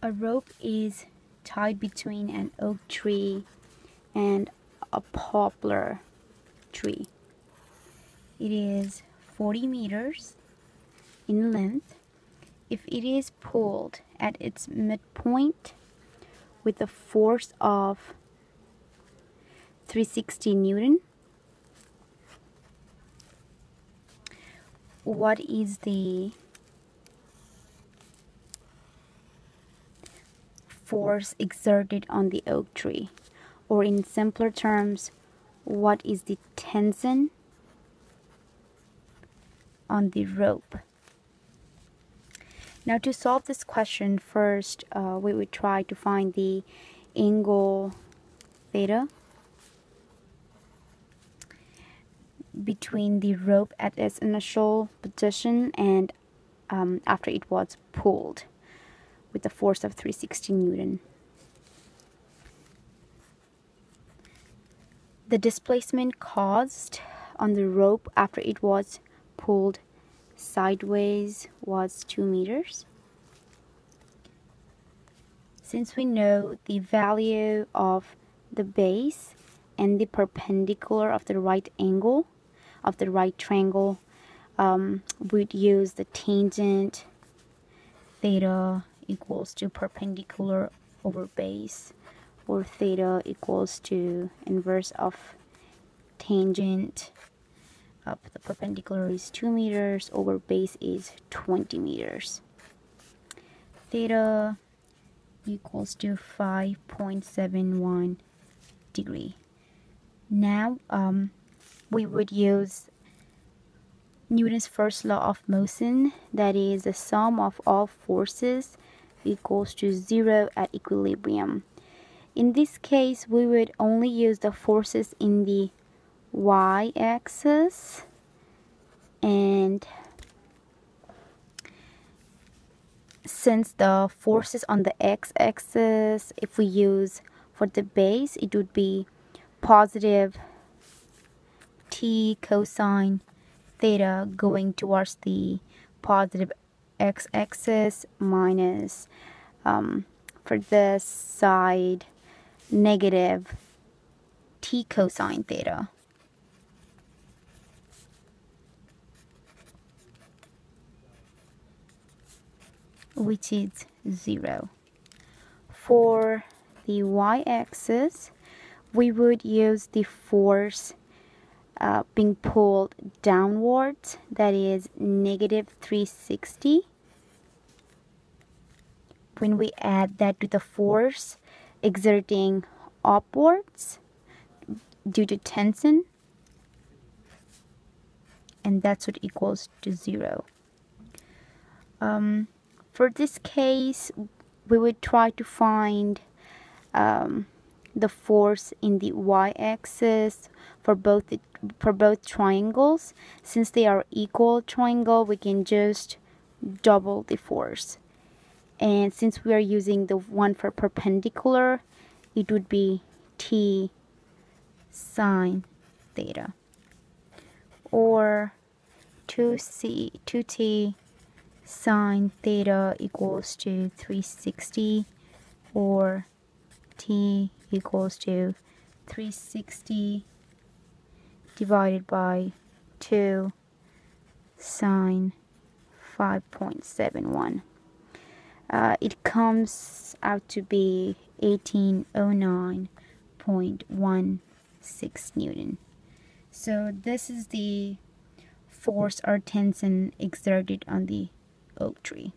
A rope is tied between an oak tree and a poplar tree. It is 40 meters in length. If it is pulled at its midpoint with a force of 360 Newton, what is the force exerted on the oak tree? Or in simpler terms, what is the tension on the rope? Now, to solve this question, first we would try to find the angle theta between the rope at its initial position and after it was pulled with a force of 360 Newton. The displacement caused on the rope after it was pulled sideways was 2 meters. Since we know the value of the base and the perpendicular of the right angle of the right triangle, we'd use the tangent theta equals to perpendicular over base, or theta equals to inverse of tangent of the perpendicular is 2 meters over base is 20 meters. Theta equals to 5.71 degree. Now we would use Newton's first law of motion, that is the sum of all forces equals to 0 at equilibrium. In this case, we would only use the forces in the y-axis, and since the forces on the x-axis, if we use for the base, it would be positive t cosine theta going towards the positive x-axis, minus for this side negative t cosine theta. Which is 0. For the y-axis, we would use the force being pulled downwards, that is negative 360. When we add that to the force exerting upwards due to tension, and that's what equals to 0. For this case, we would try to find the force in the y-axis for both triangles. Since they are equal triangle, we can just double the force. And since we are using the one for perpendicular, it would be t sine theta, or 2t sine theta equals to 360, or t equals to 360 divided by 2 sine 5.71. It comes out to be 1809.16 Newton. So this is the force or tension exerted on the oak tree.